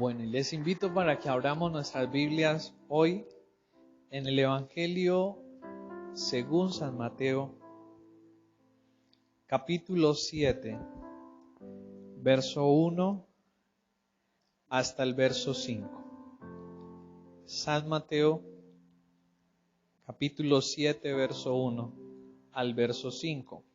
Bueno, y les invito para que abramos nuestras Biblias hoy en el Evangelio según San Mateo, capítulo 7, verso 1 hasta el verso 5. San Mateo, capítulo 7, verso 1 al verso 5.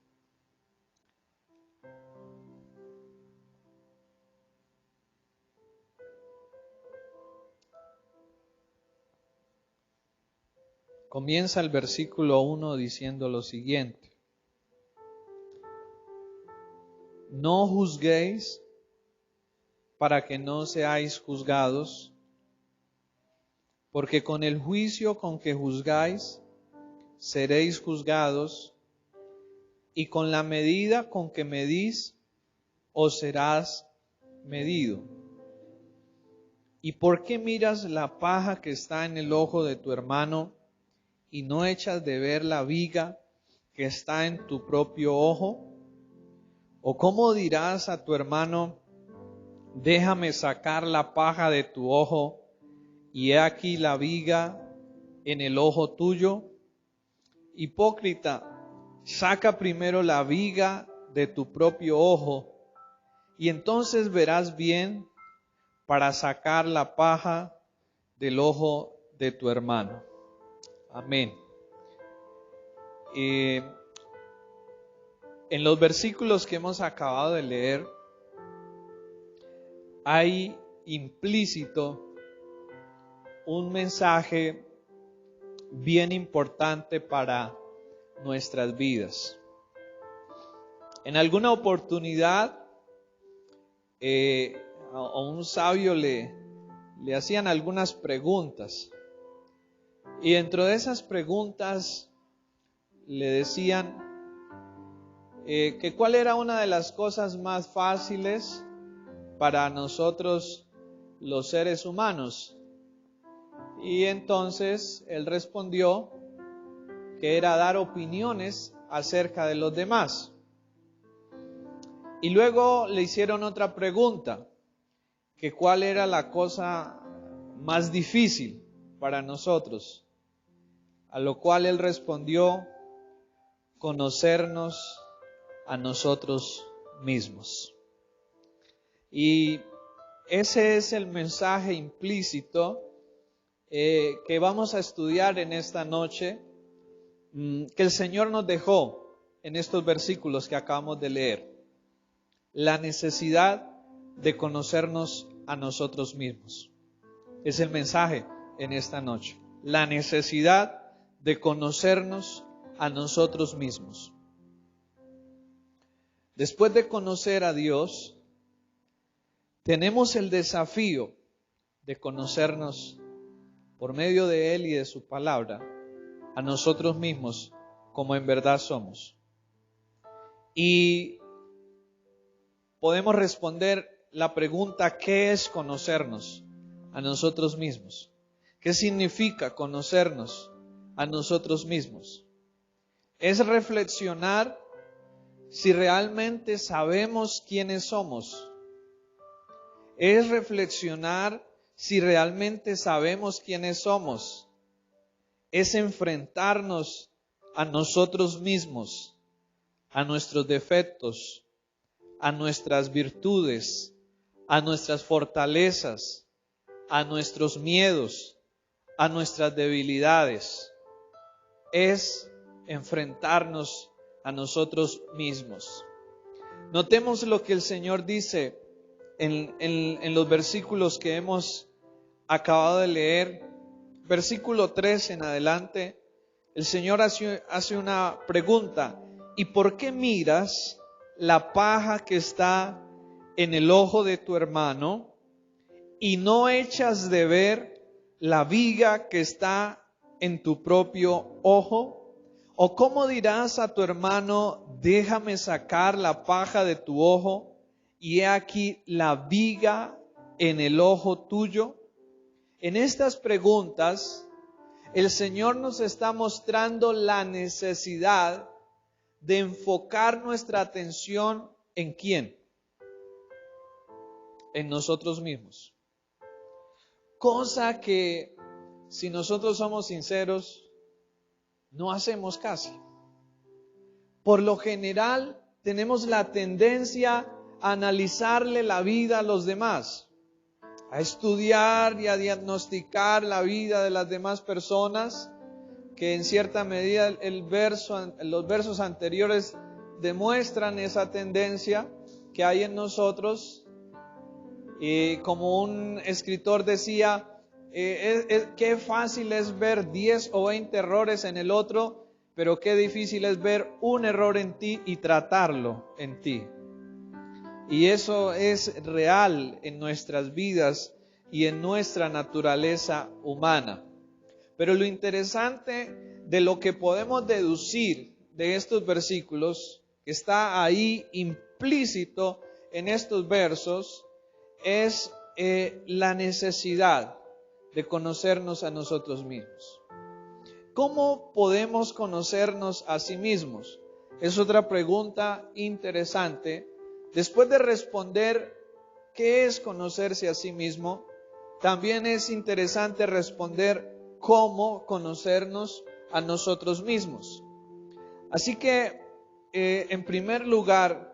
Comienza el versículo 1 diciendo lo siguiente: No juzguéis para que no seáis juzgados, porque con el juicio con que juzgáis, seréis juzgados, y con la medida con que medís, os serás medido. ¿Y por qué miras la paja que está en el ojo de tu hermano, y no echas de ver la viga que está en tu propio ojo? ¿O cómo dirás a tu hermano, déjame sacar la paja de tu ojo, y he aquí la viga en el ojo tuyo? Hipócrita, saca primero la viga de tu propio ojo, y entonces verás bien para sacar la paja del ojo de tu hermano. Amén. En los versículos que hemos acabado de leer, hay implícito un mensaje bien importante para nuestras vidas. En alguna oportunidad, a un sabio le hacían algunas preguntas, y dentro de esas preguntas le decían que cuál era una de las cosas más fáciles para nosotros los seres humanos. Y entonces él respondió que era dar opiniones acerca de los demás. Y luego le hicieron otra pregunta, que cuál era la cosa más difícil para nosotros, a lo cual él respondió, conocernos a nosotros mismos. Y ese es el mensaje implícito que vamos a estudiar en esta noche, que el Señor nos dejó en estos versículos que acabamos de leer. La necesidad de conocernos a nosotros mismos. Es el mensaje en esta noche. La necesidad de conocernos a nosotros mismos. Después de conocer a Dios, tenemos el desafío de conocernos por medio de Él y de su palabra a nosotros mismos como en verdad somos. Y podemos responder la pregunta, ¿qué es conocernos a nosotros mismos? ¿Qué significa conocernos a nosotros mismos? Es reflexionar si realmente sabemos quiénes somos. Es reflexionar si realmente sabemos quiénes somos. Es enfrentarnos a nosotros mismos, a nuestros defectos, a nuestras virtudes, a nuestras fortalezas, a nuestros miedos, a nuestras debilidades. Es enfrentarnos a nosotros mismos. Notemos lo que el Señor dice en los versículos que hemos acabado de leer. Versículo 3 en adelante, el Señor hace una pregunta: ¿y por qué miras la paja que está en el ojo de tu hermano y no echas de ver la viga que está en tu propio ojo? ¿O cómo dirás a tu hermano, déjame sacar la paja de tu ojo, y he aquí la viga en el ojo tuyo? En estas preguntas, el Señor nos está mostrando la necesidad de enfocar nuestra atención ¿en quién? En nosotros mismos. cosa que, si nosotros somos sinceros, no hacemos casi. Por lo general, tenemos la tendencia a analizarle la vida a los demás, a estudiar y a diagnosticar la vida de las demás personas, que en cierta medida los versos anteriores demuestran esa tendencia que hay en nosotros. Y como un escritor decía, qué fácil es ver 10 o 20 errores en el otro, pero qué difícil es ver un error en ti y tratarlo en ti. Y eso es real en nuestras vidas y en nuestra naturaleza humana. Pero lo interesante de lo que podemos deducir de estos versículos, que está ahí implícito en estos versos, es la necesidad de conocernos a nosotros mismos. ¿Cómo podemos conocernos a sí mismos? Es otra pregunta interesante. Después de responder qué es conocerse a sí mismo, también es interesante responder cómo conocernos a nosotros mismos. Así que, en primer lugar,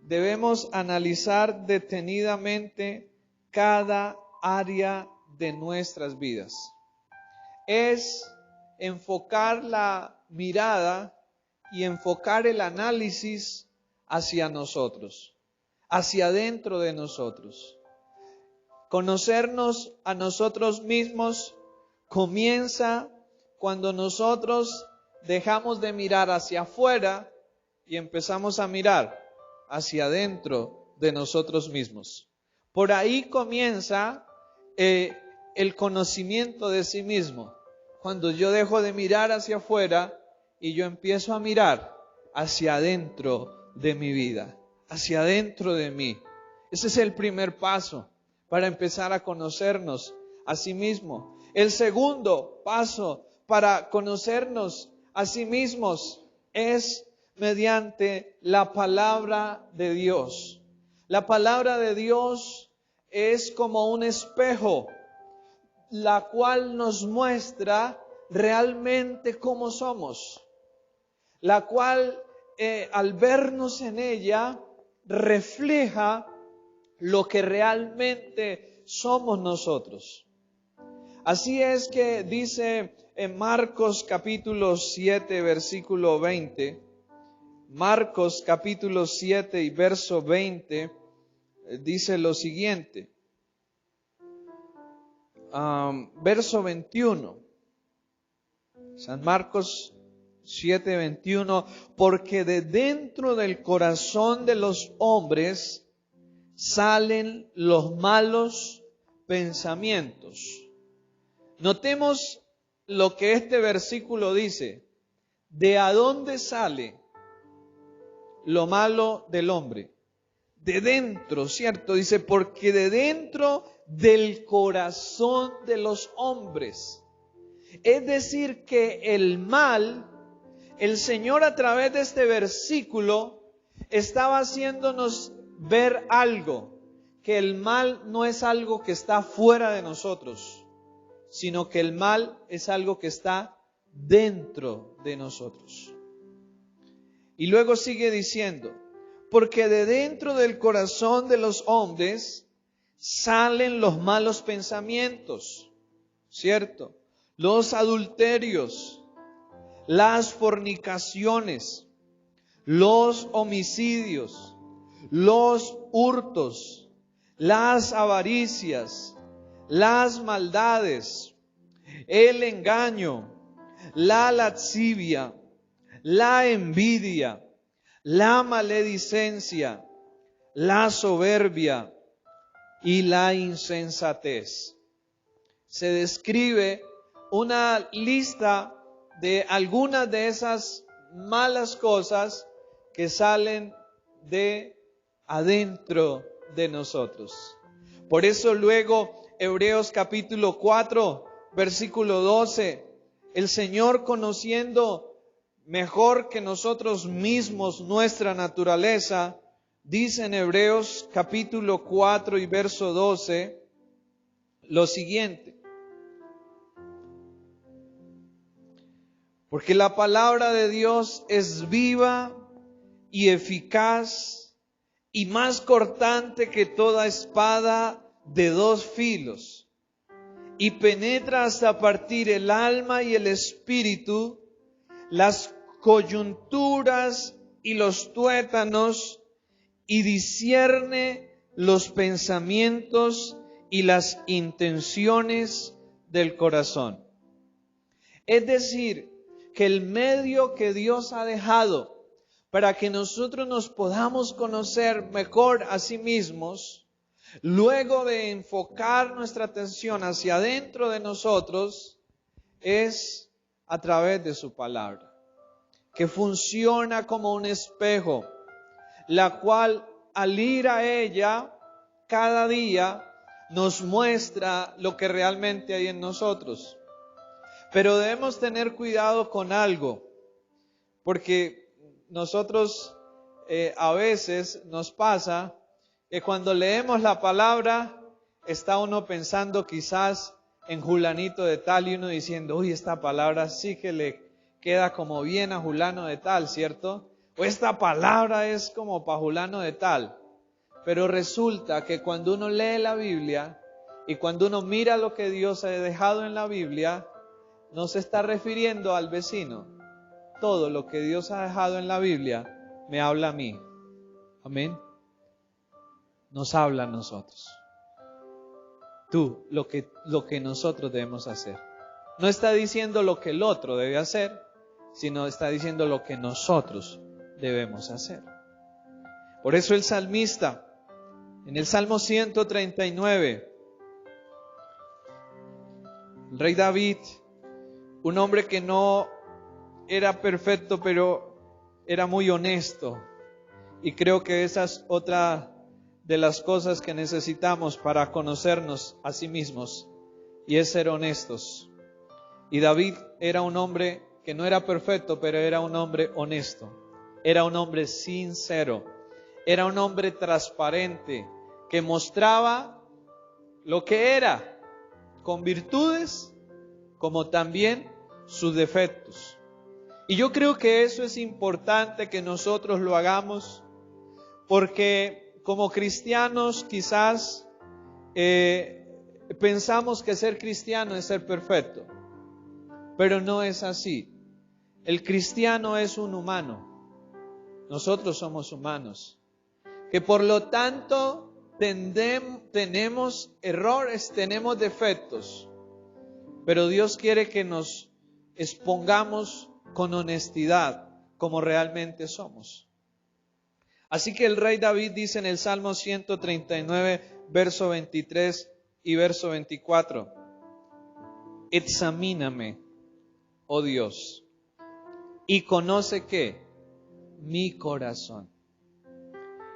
debemos analizar detenidamente cada área de nuestras vidas. Es enfocar la mirada y enfocar el análisis hacia nosotros, hacia adentro de nosotros. Conocernos a nosotros mismos comienza cuando nosotros dejamos de mirar hacia afuera y empezamos a mirar hacia adentro de nosotros mismos. Por ahí comienza el conocimiento de sí mismo. Cuando yo dejo de mirar hacia afuera y yo empiezo a mirar hacia adentro de mi vida, hacia adentro de mí. Ese es el primer paso para empezar a conocernos a sí mismo. El segundo paso para conocernos a sí mismos es mediante la palabra de Dios. La palabra de Dios es como un espejo, la cual nos muestra realmente cómo somos, la cual al vernos en ella refleja lo que realmente somos nosotros. Así es que dice en Marcos capítulo 7 versículo 20, Marcos capítulo 7 y verso 20, dice lo siguiente. Verso 21, San Marcos 7:21, porque de dentro del corazón de los hombres salen los malos pensamientos. Notemos lo que este versículo dice. ¿De a dónde sale lo malo del hombre? De dentro, ¿cierto? Dice, porque de dentro del corazón de los hombres. Es decir, que el mal, el Señor a través de este versículo estaba haciéndonos ver algo, que el mal no es algo que está fuera de nosotros, sino que el mal es algo que está dentro de nosotros. Y luego sigue diciendo, porque de dentro del corazón de los hombres salen los malos pensamientos, ¿cierto? Los adulterios, las fornicaciones, los homicidios, los hurtos, las avaricias, las maldades, el engaño, la lascivia, la envidia, la maledicencia, la soberbia y la insensatez. Se describe una lista de algunas de esas malas cosas que salen de adentro de nosotros. Por eso luego Hebreos capítulo 4, versículo 12, el Señor, conociendo mejor que nosotros mismos nuestra naturaleza, dice en Hebreos capítulo 4 y verso 12 lo siguiente. Porque la palabra de Dios es viva y eficaz y más cortante que toda espada de dos filos, y penetra hasta partir el alma y el espíritu, las coyunturas y los tuétanos, y discierne los pensamientos y las intenciones del corazón. Es decir, que el medio que Dios ha dejado para que nosotros nos podamos conocer mejor a sí mismos, luego de enfocar nuestra atención hacia adentro de nosotros, es a través de su palabra, que funciona como un espejo, la cual al ir a ella cada día nos muestra lo que realmente hay en nosotros. Pero debemos tener cuidado con algo, porque nosotros a veces nos pasa que cuando leemos la palabra está uno pensando quizás en Julanito de tal y uno diciendo, uy, esta palabra sí que le queda como bien a Julano de tal, ¿cierto? O esta palabra es como para Julano de tal. Pero resulta que cuando uno lee la Biblia y cuando uno mira lo que Dios ha dejado en la Biblia, no se está refiriendo al vecino. Todo lo que Dios ha dejado en la Biblia me habla a mí. Amén. Nos habla a nosotros. Tú, lo que nosotros debemos hacer. No está diciendo lo que el otro debe hacer, sino está diciendo lo que nosotros debemos hacer. Por eso el salmista, en el Salmo 139, el rey David, un hombre que no era perfecto, pero era muy honesto. Y creo que esa es otra de las cosas que necesitamos para conocernos a sí mismos, y es ser honestos. Y David era un hombre que no era perfecto, pero era un hombre honesto. Era un hombre sincero. Era un hombre transparente, que mostraba lo que era, con virtudes como también sus defectos. Y yo creo que eso es importante que nosotros lo hagamos, porque como cristianos quizás pensamos que ser cristiano es ser perfecto, pero no es así. El cristiano es un humano, nosotros somos humanos, que por lo tanto tenemos errores, tenemos defectos, pero Dios quiere que nos expongamos con honestidad como realmente somos. Así que el rey David dice en el Salmo 139, verso 23 y verso 24, examíname, oh Dios, y conoce ¿qué? Mi corazón.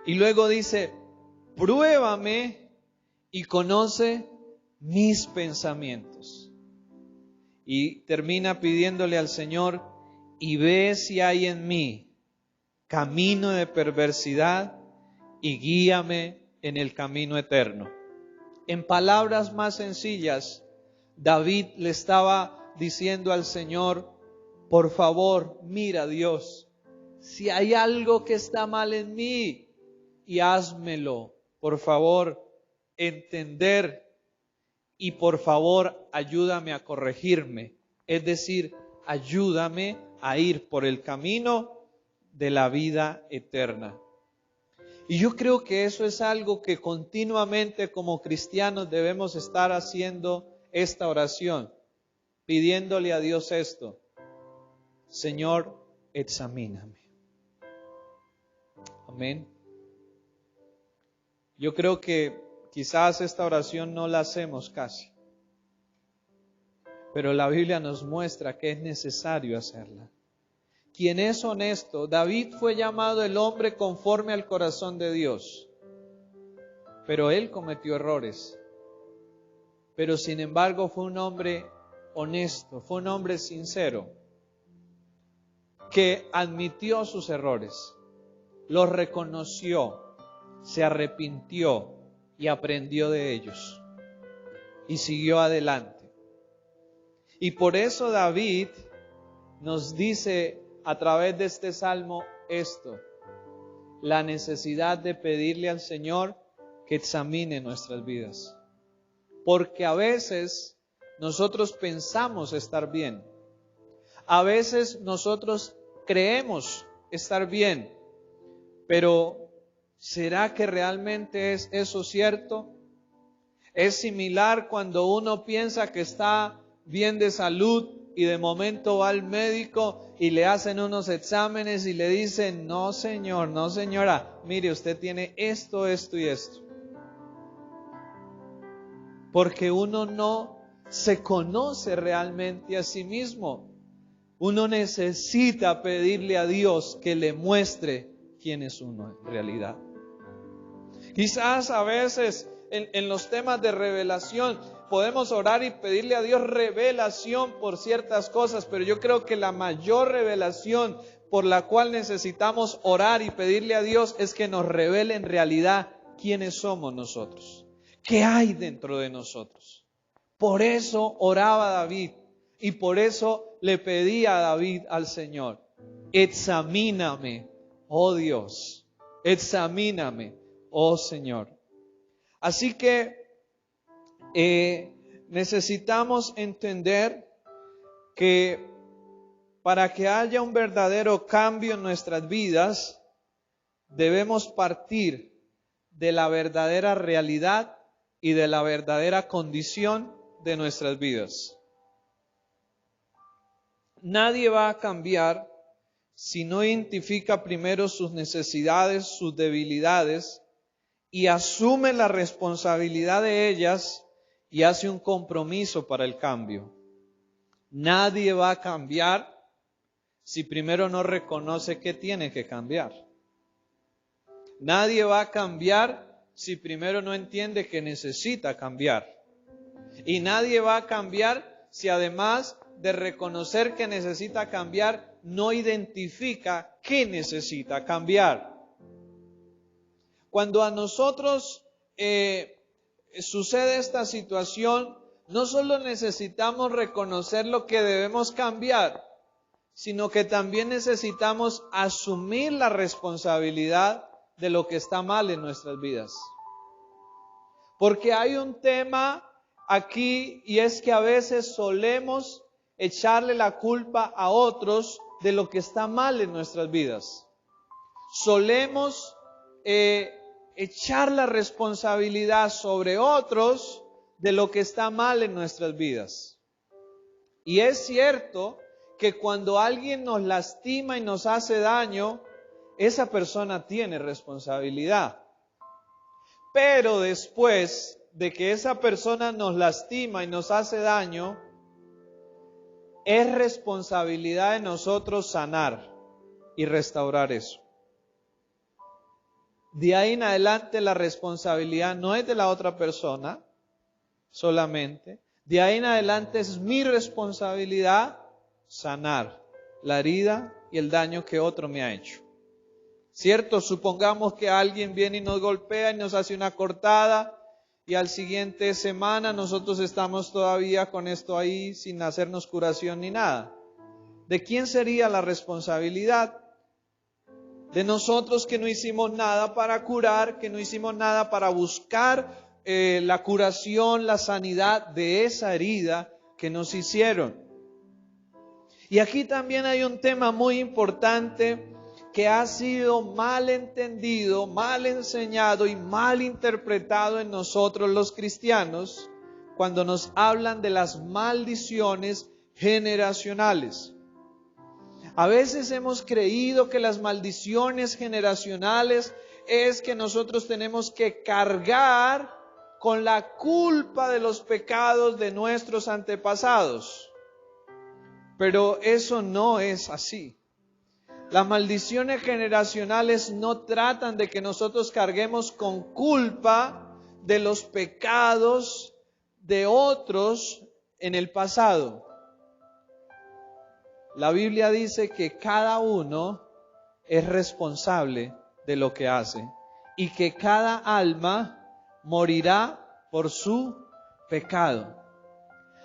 Y luego dice, pruébame y conoce mis pensamientos. Y termina pidiéndole al Señor, y ve si hay en mí camino de perversidad y guíame en el camino eterno. En palabras más sencillas, David le estaba diciendo al Señor, por favor, mira Dios, si hay algo que está mal en mí, y házmelo, por favor, entender, y por favor, ayúdame a corregirme. Es decir, ayúdame a ir por el camino de la vida eterna. Y yo creo que eso es algo que continuamente como cristianos debemos estar haciendo esta oración, pidiéndole a Dios esto: Señor, examíname. Amén. Yo creo que quizás esta oración no la hacemos casi, pero la Biblia nos muestra que es necesario hacerla. Quien es honesto, David fue llamado el hombre conforme al corazón de Dios, pero él cometió errores. Pero sin embargo fue un hombre honesto, fue un hombre sincero, que admitió sus errores, los reconoció, se arrepintió y aprendió de ellos. y siguió adelante. Y por eso David nos dice a través de este salmo esto: la necesidad de pedirle al Señor que examine nuestras vidas. Porque a veces nosotros pensamos estar bien. A veces nosotros creemos estar bien. Pero ¿será que realmente es eso cierto? Es similar cuando uno piensa que está bien de salud y de momento va al médico y le hacen unos exámenes y le dicen: no señor, no señora, mire, usted tiene esto, esto y esto. Porque uno no se conoce realmente a sí mismo. Uno necesita pedirle a Dios que le muestre quién es uno en realidad. Quizás a veces en los temas de revelación podemos orar y pedirle a Dios revelación por ciertas cosas, pero yo creo que la mayor revelación por la cual necesitamos orar y pedirle a Dios es que nos revele en realidad quiénes somos nosotros, qué hay dentro de nosotros. Por eso oraba David y por eso le pedía a David al Señor: examíname, oh Dios, examíname, oh Señor. Así que necesitamos entender que para que haya un verdadero cambio en nuestras vidas, debemos partir de la verdadera realidad y de la verdadera condición de nuestras vidas. Nadie va a cambiar si no identifica primero sus necesidades, sus debilidades, y asume la responsabilidad de ellas y hace un compromiso para el cambio. Nadie va a cambiar si primero no reconoce que tiene que cambiar. Nadie va a cambiar si primero no entiende que necesita cambiar. Y nadie va a cambiar si además de reconocer que necesita cambiar, no identifica que necesita cambiar. Cuando a nosotros sucede esta situación, no solo necesitamos reconocer lo que debemos cambiar, sino que también necesitamos asumir la responsabilidad de lo que está mal en nuestras vidas. Porque hay un tema aquí, y es que a veces solemos echarle la culpa a otros de lo que está mal en nuestras vidas. Solemos echar la responsabilidad sobre otros de lo que está mal en nuestras vidas. Y es cierto que cuando alguien nos lastima y nos hace daño, esa persona tiene responsabilidad. Pero después de que esa persona nos lastima y nos hace daño, es responsabilidad de nosotros sanar y restaurar eso. De ahí en adelante la responsabilidad no es de la otra persona solamente. De ahí en adelante es mi responsabilidad sanar la herida y el daño que otro me ha hecho. ¿Cierto? Supongamos que alguien viene y nos golpea y nos hace una cortada y al siguiente semana nosotros estamos todavía con esto ahí sin hacernos curación ni nada. ¿De quién sería la responsabilidad? De nosotros, que no hicimos nada para curar, que no hicimos nada para buscar la curación, la sanidad de esa herida que nos hicieron. Y aquí también hay un tema muy importante que ha sido mal entendido, mal enseñado y mal interpretado en nosotros los cristianos cuando nos hablan de las maldiciones generacionales. A veces hemos creído que las maldiciones generacionales es que nosotros tenemos que cargar con la culpa de los pecados de nuestros antepasados. Pero eso no es así. Las maldiciones generacionales no tratan de que nosotros carguemos con culpa de los pecados de otros en el pasado. La Biblia dice que cada uno es responsable de lo que hace y que cada alma morirá por su pecado.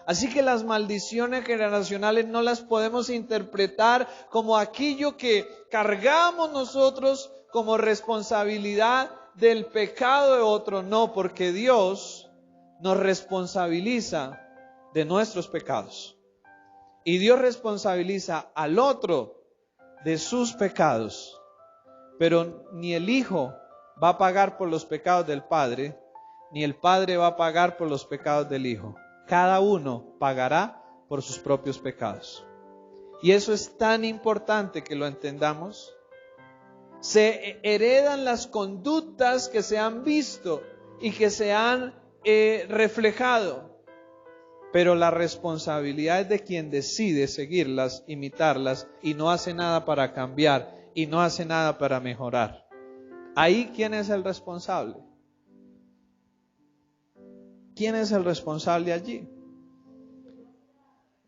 Así que las maldiciones generacionales no las podemos interpretar como aquello que cargamos nosotros como responsabilidad del pecado de otro. No, porque Dios nos responsabiliza de nuestros pecados. Y Dios responsabiliza al otro de sus pecados. Pero ni el Hijo va a pagar por los pecados del Padre, ni el Padre va a pagar por los pecados del Hijo. Cada uno pagará por sus propios pecados. Y eso es tan importante que lo entendamos. Se heredan las conductas que se han visto y que se han reflejado. Pero la responsabilidad es de quien decide seguirlas, imitarlas y no hace nada para cambiar y no hace nada para mejorar. Ahí, ¿quién es el responsable? ¿Quién es el responsable allí?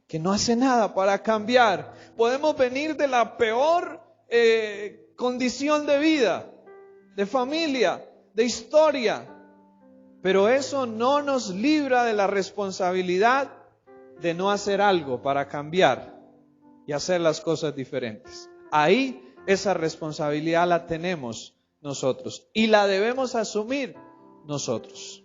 Que no hace nada para cambiar. Podemos venir de la peor condición de vida, de familia, de historia, pero eso no nos libra de la responsabilidad de no hacer algo para cambiar y hacer las cosas diferentes. Ahí esa responsabilidad la tenemos nosotros y la debemos asumir nosotros.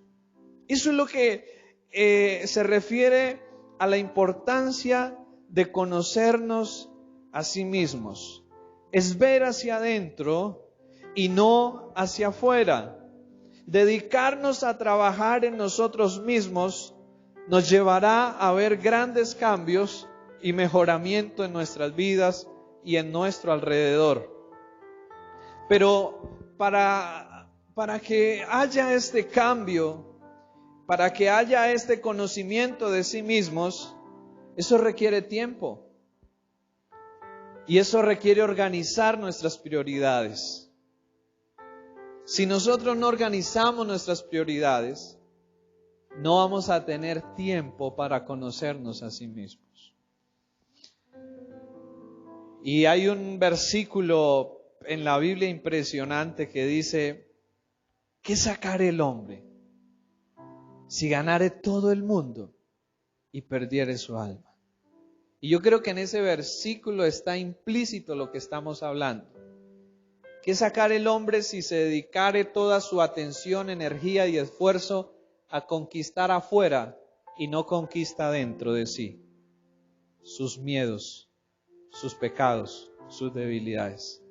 Eso es lo que se refiere a la importancia de conocernos a sí mismos. Es ver hacia adentro y no hacia afuera. Dedicarnos a trabajar en nosotros mismos nos llevará a ver grandes cambios y mejoramiento en nuestras vidas y en nuestro alrededor. Pero para que haya este cambio, para que haya este conocimiento de sí mismos, eso requiere tiempo. Y eso requiere organizar nuestras prioridades. Si nosotros no organizamos nuestras prioridades, no vamos a tener tiempo para conocernos a sí mismos. Y hay un versículo en la Biblia impresionante que dice: ¿qué sacará el hombre si ganare todo el mundo y perdiere su alma? Y yo creo que en ese versículo está implícito lo que estamos hablando. ¿Qué sacar el hombre si se dedicare toda su atención, energía y esfuerzo a conquistar afuera y no conquista dentro de sí? Sus miedos, sus pecados, sus debilidades.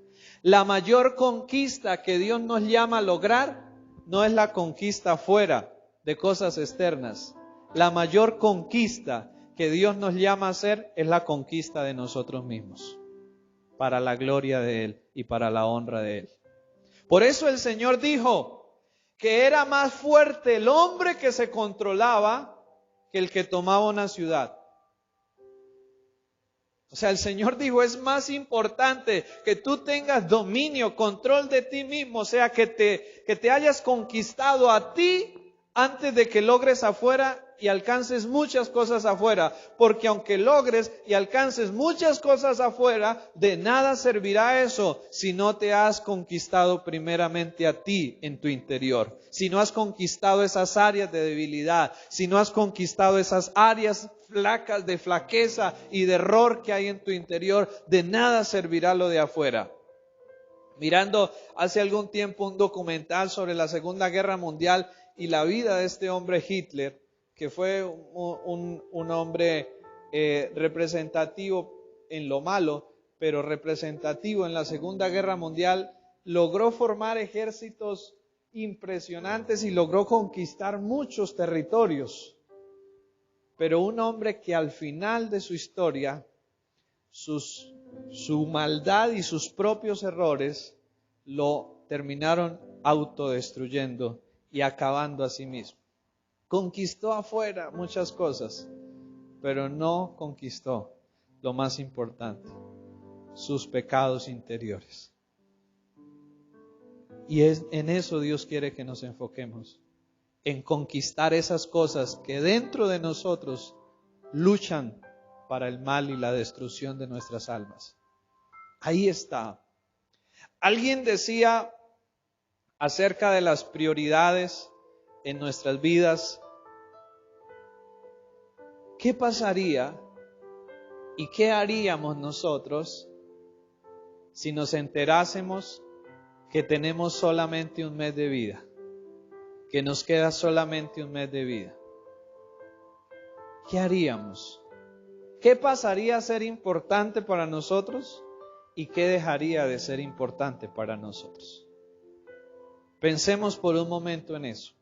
La mayor conquista que Dios nos llama a lograr no es la conquista afuera de cosas externas. La mayor conquista que Dios nos llama a hacer es la conquista de nosotros mismos, para la gloria de Él y para la honra de Él. Por eso el Señor dijo que era más fuerte el hombre que se controlaba que el que tomaba una ciudad. O sea, el Señor dijo, es más importante que tú tengas dominio, control de ti mismo, o sea, que te hayas conquistado a ti antes de que logres afuera y alcances muchas cosas afuera, porque aunque logres y alcances muchas cosas afuera, de nada servirá eso si no te has conquistado primeramente a ti en tu interior, si no has conquistado esas áreas de debilidad, si no has conquistado esas áreas flacas de flaqueza y de error que hay en tu interior, de nada servirá lo de afuera. Mirando hace algún tiempo un documental sobre la Segunda Guerra Mundial y la vida de este hombre Hitler, que fue un hombre representativo en lo malo, pero representativo en la Segunda Guerra Mundial, logró formar ejércitos impresionantes y logró conquistar muchos territorios. Pero un hombre que al final de su historia, su maldad y sus propios errores lo terminaron autodestruyendo y acabando a sí mismo. Conquistó afuera muchas cosas, pero no conquistó lo más importante, sus pecados interiores. Y en eso Dios quiere que nos enfoquemos, en conquistar esas cosas que dentro de nosotros luchan para el mal y la destrucción de nuestras almas. Ahí está. Alguien decía acerca de las prioridades en nuestras vidas, ¿qué pasaría y qué haríamos nosotros si nos enterásemos que tenemos solamente un mes de vida? Que nos queda solamente un mes de vida. ¿Qué haríamos? ¿Qué pasaría a ser importante para nosotros y qué dejaría de ser importante para nosotros? Pensemos por un momento en eso.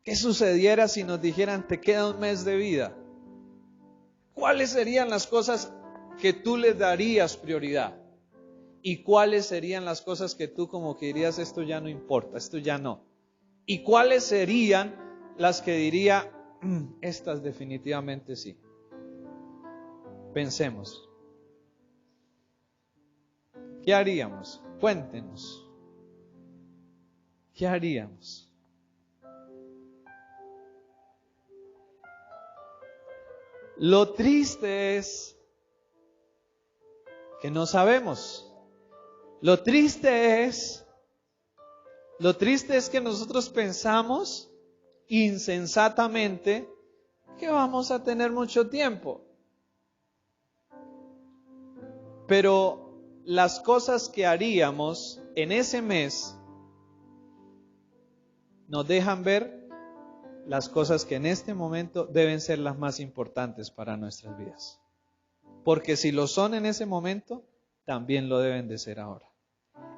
¿Qué sucediera si nos dijeran te queda un mes de vida? ¿Cuáles serían las cosas que tú le darías prioridad? ¿Y cuáles serían las cosas que tú como que dirías esto ya no importa, esto ya no? ¿Y cuáles serían las que diría estas definitivamente sí? Pensemos. ¿Qué haríamos? Cuéntenos. ¿Qué haríamos? Lo triste es que no sabemos. Lo triste es que nosotros pensamos insensatamente que vamos a tener mucho tiempo. Pero las cosas que haríamos en ese mes nos dejan ver las cosas que en este momento deben ser las más importantes para nuestras vidas. Porque si lo son en ese momento, también lo deben de ser ahora.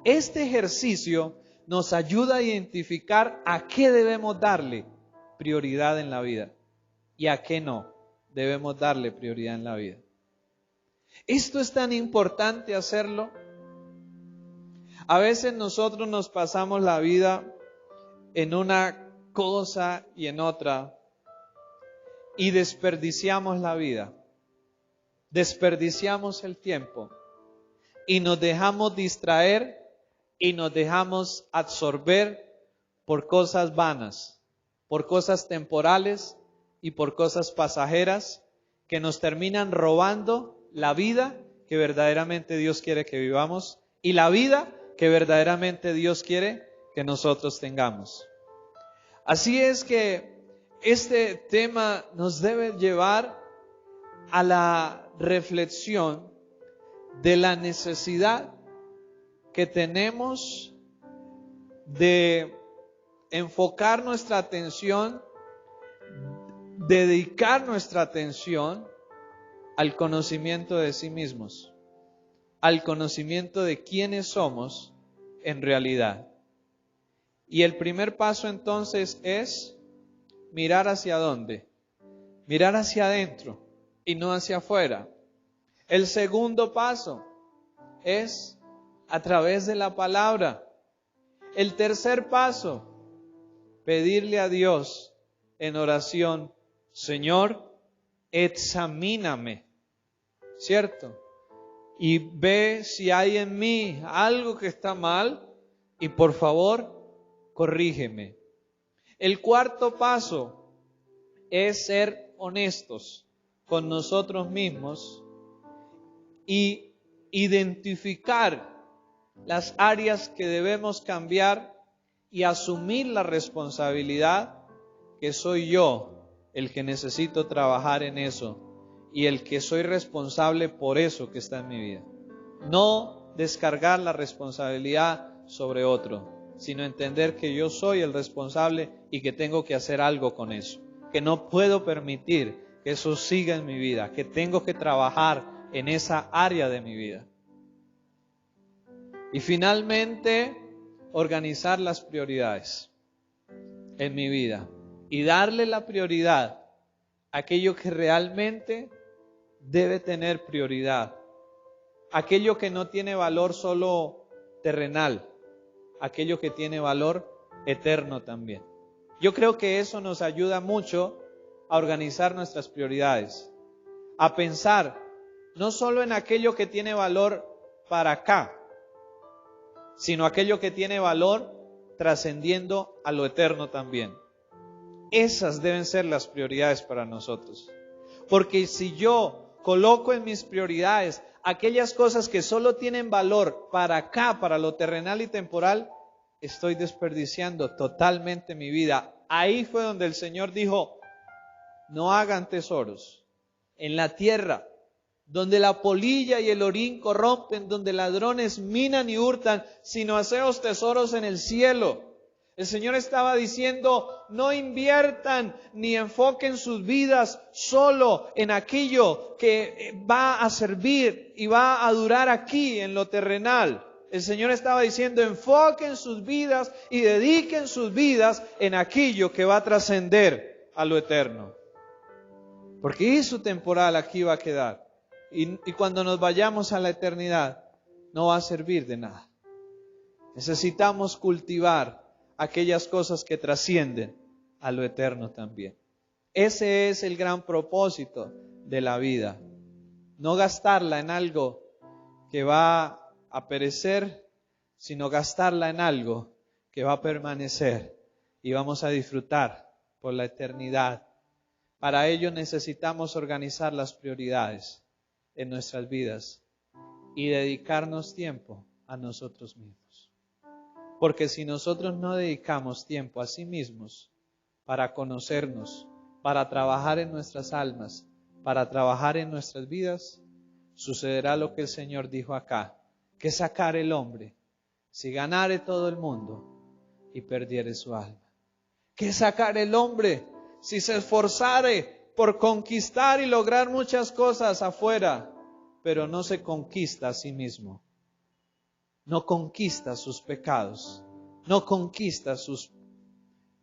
Este ejercicio nos ayuda a identificar a qué debemos darle prioridad en la vida y a qué no debemos darle prioridad en la vida. Esto es tan importante hacerlo. A veces nosotros nos pasamos la vida en una cosa y en otra y desperdiciamos la vida, desperdiciamos el tiempo y nos dejamos distraer y nos dejamos absorber por cosas vanas, por cosas temporales y por cosas pasajeras que nos terminan robando la vida que verdaderamente Dios quiere que vivamos y la vida que verdaderamente Dios quiere que nosotros tengamos. Así es que este tema nos debe llevar a la reflexión de la necesidad que tenemos de enfocar nuestra atención, dedicar nuestra atención al conocimiento de sí mismos, al conocimiento de quiénes somos en realidad. Y el primer paso entonces es mirar hacia dónde, mirar hacia adentro y no hacia afuera. El segundo paso es a través de la palabra. El tercer paso, pedirle a Dios en oración, Señor, examíname, ¿cierto? Y ve si hay en mí algo que está mal y por favor, corrígeme. El cuarto paso es ser honestos con nosotros mismos y identificar las áreas que debemos cambiar y asumir la responsabilidad que soy yo el que necesito trabajar en eso y el que soy responsable por eso que está en mi vida. No descargar la responsabilidad sobre otro, sino entender que yo soy el responsable y que tengo que hacer algo con eso, que no puedo permitir que eso siga en mi vida, que tengo que trabajar en esa área de mi vida. Y finalmente, organizar las prioridades en mi vida y darle la prioridad a aquello que realmente debe tener prioridad, aquello que no tiene valor solo terrenal, aquello que tiene valor eterno también. Yo creo que eso nos ayuda mucho a organizar nuestras prioridades, a pensar no solo en aquello que tiene valor para acá, sino aquello que tiene valor trascendiendo a lo eterno también. Esas deben ser las prioridades para nosotros. Porque si yo coloco en mis prioridades aquellas cosas que solo tienen valor para acá, para lo terrenal y temporal, estoy desperdiciando totalmente mi vida. Ahí fue donde el Señor dijo, no hagan tesoros en la tierra, donde la polilla y el orín corrompen, donde ladrones minan y hurtan, sino haceos tesoros en el cielo. El Señor estaba diciendo, no inviertan ni enfoquen sus vidas solo en aquello que va a servir y va a durar aquí en lo terrenal. El Señor estaba diciendo, enfoquen sus vidas y dediquen sus vidas en aquello que va a trascender a lo eterno. Porque su temporal aquí va a quedar. Y cuando nos vayamos a la eternidad, no va a servir de nada. Necesitamos cultivar aquellas cosas que trascienden a lo eterno también. Ese es el gran propósito de la vida. No gastarla en algo que va a perecer, sino gastarla en algo que va a permanecer y vamos a disfrutar por la eternidad. Para ello necesitamos organizar las prioridades en nuestras vidas y dedicarnos tiempo a nosotros mismos. Porque si nosotros no dedicamos tiempo a sí mismos para conocernos, para trabajar en nuestras almas, para trabajar en nuestras vidas, sucederá lo que el Señor dijo acá, que sacar el hombre, si ganare todo el mundo y perdiere su alma. Que sacar el hombre, si se esforzare por conquistar y lograr muchas cosas afuera, pero no se conquista a sí mismo. No conquista sus pecados, no conquista sus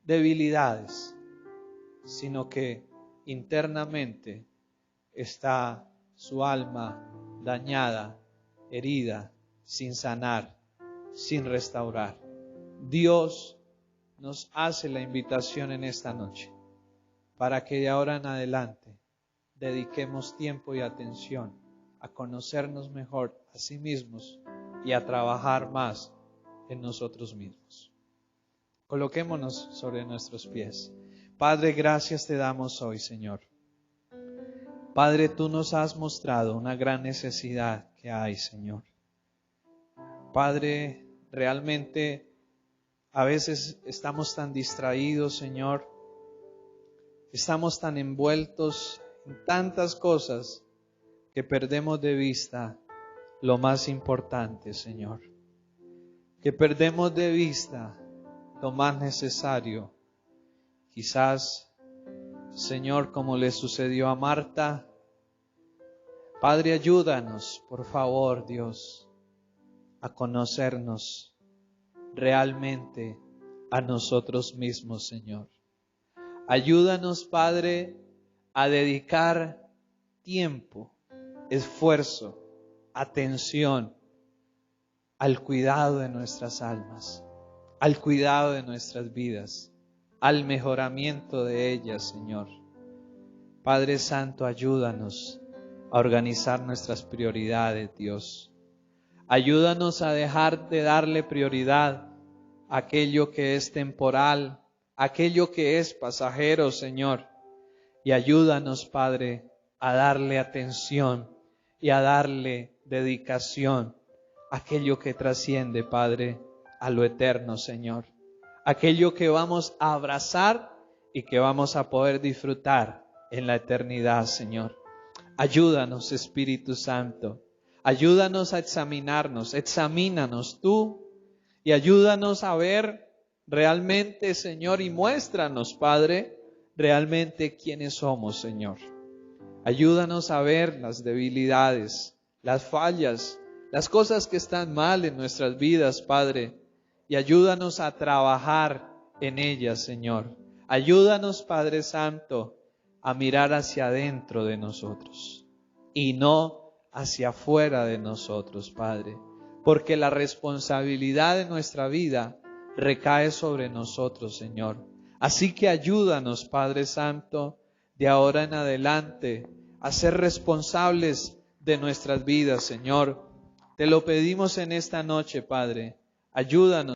debilidades, sino que internamente está su alma dañada, herida, sin sanar, sin restaurar. Dios nos hace la invitación en esta noche para que de ahora en adelante dediquemos tiempo y atención a conocernos mejor a sí mismos y a trabajar más en nosotros mismos. Coloquémonos sobre nuestros pies. Padre, gracias te damos hoy, Señor. Padre, tú nos has mostrado una gran necesidad que hay, Señor. Padre, realmente a veces estamos tan distraídos, Señor. Estamos tan envueltos en tantas cosas que perdemos de vista lo más importante, Señor. Que perdemos de vista lo más necesario. Quizás, Señor, como le sucedió a Marta, Padre, ayúdanos, por favor, Dios, a conocernos realmente a nosotros mismos, Señor. Ayúdanos, Padre, a dedicar tiempo, esfuerzo, atención al cuidado de nuestras almas, al cuidado de nuestras vidas, al mejoramiento de ellas, Señor. Padre Santo, ayúdanos a organizar nuestras prioridades, Dios. Ayúdanos a dejar de darle prioridad a aquello que es temporal, aquello que es pasajero, Señor. Y ayúdanos, Padre, a darle atención y a darle dedicación a aquello que trasciende, Padre, a lo eterno, Señor. Aquello que vamos a abrazar y que vamos a poder disfrutar en la eternidad, Señor. Ayúdanos, Espíritu Santo. Ayúdanos a examinarnos. Examínanos tú y ayúdanos a ver realmente, Señor, y muéstranos, Padre, realmente quiénes somos, Señor. Ayúdanos a ver las debilidades, las fallas, las cosas que están mal en nuestras vidas, Padre, y ayúdanos a trabajar en ellas, Señor. Ayúdanos, Padre Santo, a mirar hacia adentro de nosotros y no hacia afuera de nosotros, Padre, porque la responsabilidad de nuestra vida recae sobre nosotros, Señor. Así que ayúdanos, Padre Santo, de ahora en adelante a ser responsables de nuestras vidas, Señor. Te lo pedimos en esta noche, Padre. Ayúdanos.